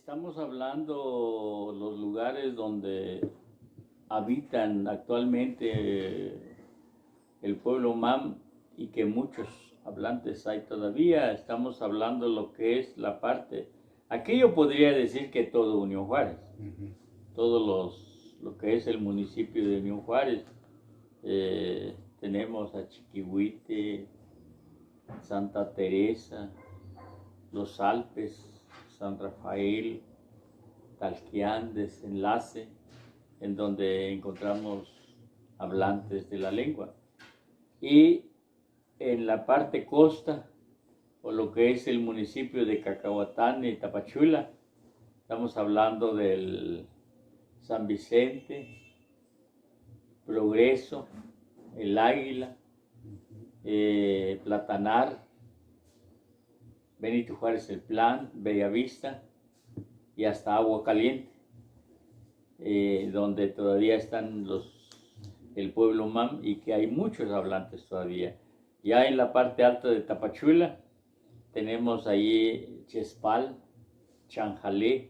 Estamos hablando los lugares donde habitan actualmente el pueblo Mam y que muchos hablantes hay todavía. Estamos hablando lo que es la parte. Aquí yo podría decir que todo Unión Juárez, lo que es el municipio de Unión Juárez. Tenemos a Chiquihuite, Santa Teresa, los Alpes, San Rafael, Talquián, Desenlace, en donde encontramos hablantes de la lengua. Y en la parte costa, o lo que es el municipio de Cacahuatán y Tapachula, estamos hablando del San Vicente, Progreso, El Águila, Platanar, Benito Juárez El Plan, Bellavista y hasta Agua Caliente, donde todavía están el pueblo Mam y que hay muchos hablantes todavía. Ya en la parte alta de Tapachula tenemos ahí Chespal, Chanjalé,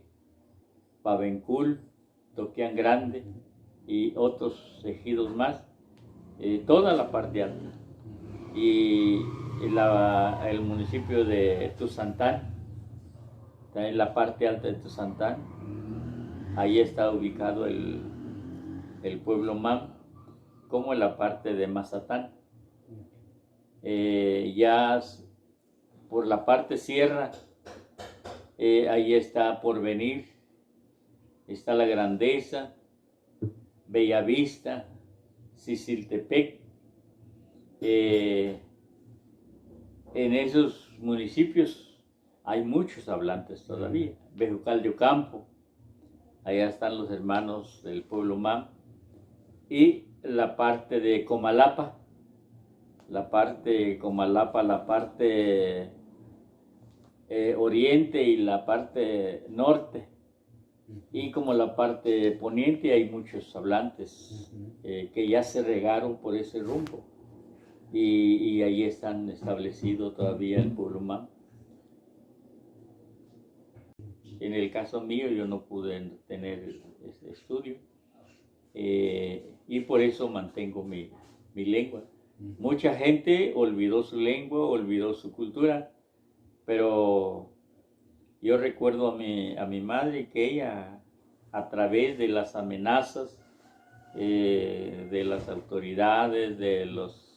Pavencul, Toquián Grande y otros ejidos más, toda la parte alta. Y el municipio de Tuzantán, está en la parte alta de Tuzantán, ahí está ubicado el pueblo Mam, como en la parte de Mazatán. Ya por la parte sierra, ahí está Porvenir, está La Grandeza, Bellavista, Ciciltepec. En esos municipios hay muchos hablantes todavía. Bejucal de Ocampo, allá están los hermanos del pueblo Mam. Y la parte de Comalapa, la parte oriente y la parte norte. Y como la parte poniente hay muchos hablantes que ya se regaron por ese rumbo. Y ahí están establecidos todavía el pueblo Mam. En el caso mío yo no pude tener ese estudio y por eso mantengo mi lengua. Mucha gente olvidó su lengua, olvidó su cultura, pero yo recuerdo a mi madre que ella, a través de las amenazas de las autoridades, de los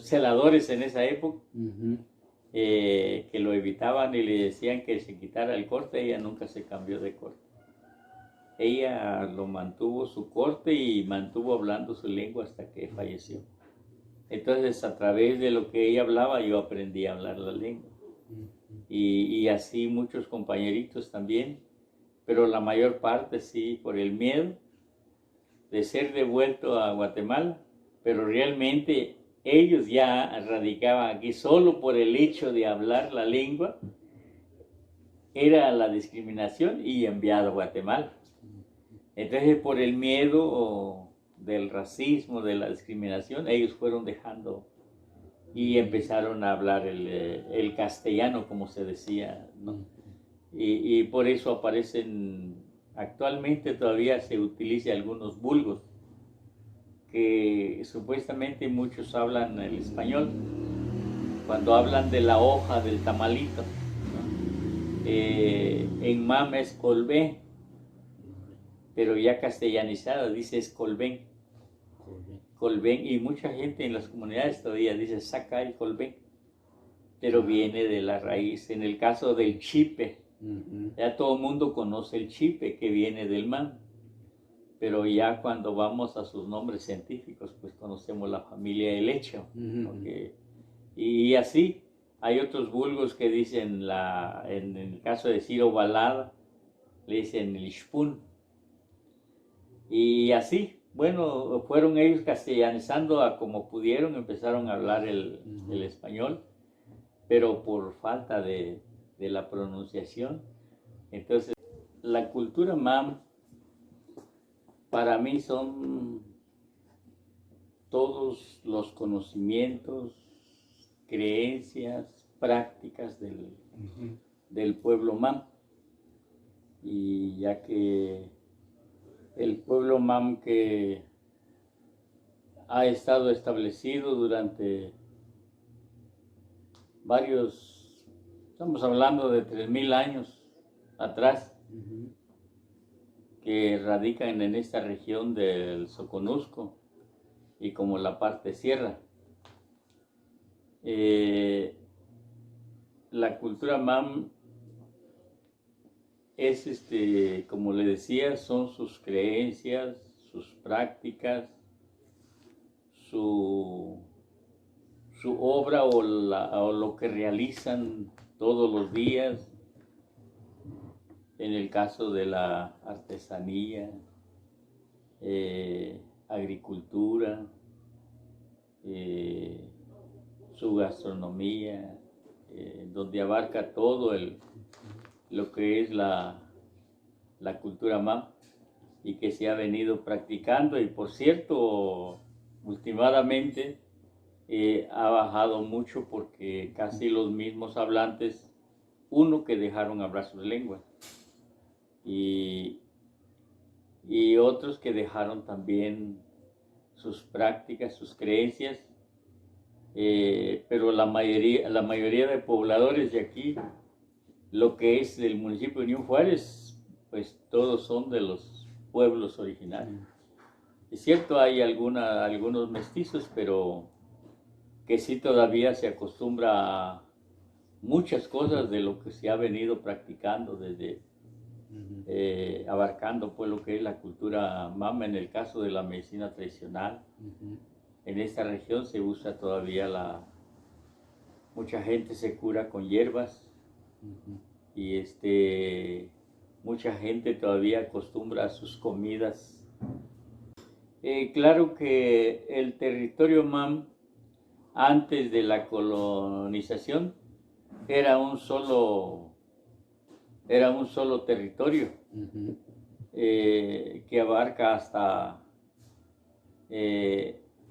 celadores en esa época, que lo evitaban y le decían que se quitara el corte, ella nunca se cambió de corte. Ella lo mantuvo su corte y mantuvo hablando su lengua hasta que falleció. Entonces, a través de lo que ella hablaba, yo aprendí a hablar la lengua. Y así muchos compañeritos también, pero la mayor parte sí, por el miedo de ser devuelto a Guatemala, pero realmente ellos ya radicaban aquí solo por el hecho de hablar la lengua, era la discriminación y enviado a Guatemala. Entonces, por el miedo del racismo, de la discriminación, ellos fueron dejando y empezaron a hablar el castellano, como se decía, ¿no? Y por eso aparecen, actualmente todavía se utiliza algunos vulgos, que supuestamente muchos hablan el español, cuando hablan de la hoja del tamalito, ¿no? En Mam es colbé, pero ya castellanizada dice es colbén. Colbén, y mucha gente en las comunidades todavía dice saca el colbén, pero viene de la raíz. En el caso del chipe, ya todo el mundo conoce el chipe que viene del Mam, pero ya cuando vamos a sus nombres científicos, pues conocemos la familia helecho. Y así hay otros vulgos que dicen, en el caso de decir ovalada, le dicen el ishpun. Y así, bueno, fueron ellos castellanizando a como pudieron, empezaron a hablar el español, pero por falta de la pronunciación. Entonces, la cultura Mam para mí son todos los conocimientos, creencias, prácticas del pueblo Mam. Y ya que el pueblo Mam que ha estado establecido durante estamos hablando de 3000 años atrás, que radican en esta región del Soconusco y como la parte sierra. La cultura Mam es, como le decía, son sus creencias, sus prácticas, su obra o lo que realizan todos los días, en el caso de la artesanía, agricultura, su gastronomía, donde abarca todo lo que es la cultura Mam y que se ha venido practicando. Y por cierto, últimamente ha bajado mucho porque casi los mismos hablantes, uno que dejaron hablar sus lenguas y otros que dejaron también sus prácticas, sus creencias, pero la mayoría de pobladores de aquí, lo que es del municipio de Unión Juárez, pues todos son de los pueblos originarios. Es cierto, hay algunos mestizos, pero que sí todavía se acostumbra a muchas cosas de lo que se ha venido practicando desde abarcando pues lo que es la cultura Mam. En el caso de la medicina tradicional, en esta región se usa todavía mucha gente se cura con hierbas y mucha gente todavía acostumbra a sus comidas. Claro que el territorio Mam antes de la colonización era un solo territorio que abarca hasta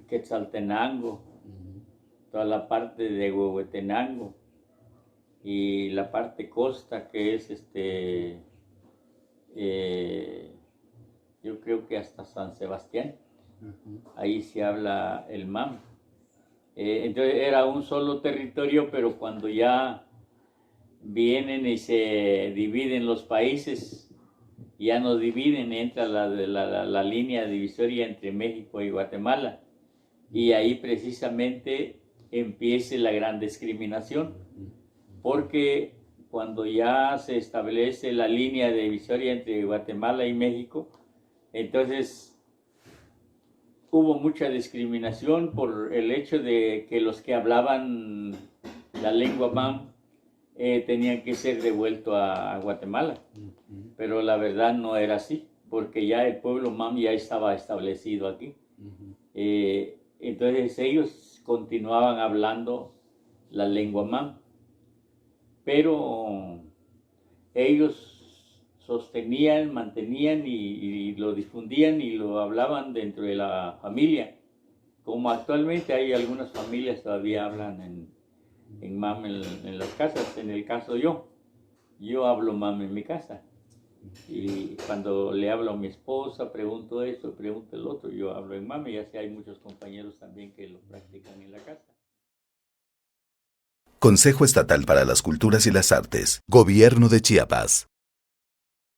Quetzaltenango, toda la parte de Huehuetenango y la parte costa que es yo creo que hasta San Sebastián. Ahí se habla el Mam. Entonces era un solo territorio, pero cuando ya vienen y se dividen los países, ya nos dividen, entra la línea divisoria entre México y Guatemala, y ahí precisamente empieza la gran discriminación, porque cuando ya se establece la línea divisoria entre Guatemala y México, entonces hubo mucha discriminación por el hecho de que los que hablaban la lengua Mam tenían que ser devueltos a Guatemala. Pero la verdad no era así, porque ya el pueblo Mam ya estaba establecido aquí. Entonces ellos continuaban hablando la lengua Mam, pero ellos sostenían, mantenían y lo difundían y lo hablaban dentro de la familia. Como actualmente hay algunas familias todavía hablan en Mam en las casas. En el caso yo hablo Mam en mi casa. Y cuando le hablo a mi esposa, pregunto esto, pregunto el otro, yo hablo en Mam, y así hay muchos compañeros también que lo practican en la casa. Consejo Estatal para las Culturas y las Artes. Gobierno de Chiapas.